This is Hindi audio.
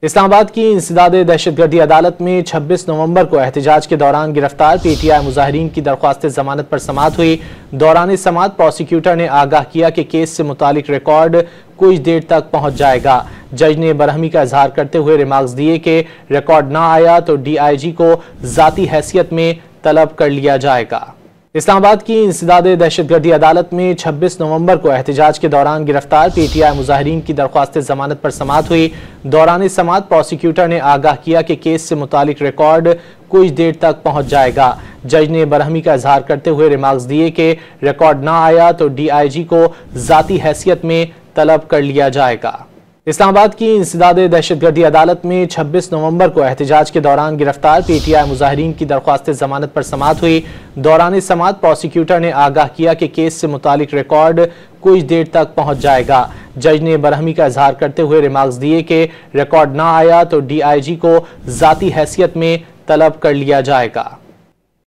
इस्लामाबाद की इंसदाद दहशतगर्दी अदालत में 26 नवंबर को एहतजाज के दौरान गिरफ्तार पीटीआई मुजाहिरीन की दरख्वास्त जमानत पर समाअत हुई। दौरान समाअत प्रोसिक्यूटर ने आगाह किया कि केस से मुतालिक रिकॉर्ड कुछ देर तक पहुंच जाएगा। जज ने बरहमी का इजहार करते हुए रिमार्क्स दिए कि रिकॉर्ड ना आया तो DIG को जाती हैसियत में तलब कर लिया जाएगा। इस्लामाबाद की इंसदाद दहशतगर्दी अदालत में 26 नवंबर को एहतजाज के दौरान गिरफ्तार पीटीआई मुजाहिरीन की दरख्वास्त जमानत पर समाअत हुई। दौरान समाअत प्रोसिक्यूटर ने आगाह किया कि केस से मुतालिक रिकॉर्ड कुछ देर तक पहुंच जाएगा। जज ने बरहमी का इजहार करते हुए रिमार्क्स दिए कि रिकॉर्ड ना आया तो DIG को जाती हैसियत में तलब कर लिया जाएगा। इस्लामाबाद की इंसदाद दहशतगर्दी अदालत में 26 नवंबर को एहतजाज के दौरान गिरफ्तार पीटीआई मुजाहिरीन की दरख्वास्त जमानत पर समाअत हुई। दौरान समाअत प्रोसिक्यूटर ने आगाह किया कि केस से मुतालिक रिकॉर्ड कुछ देर तक पहुंच जाएगा। जज ने बरहमी का इजहार करते हुए रिमार्क्स दिए कि रिकॉर्ड ना आया तो DIG को जाती हैसियत में तलब कर लिया जाएगा।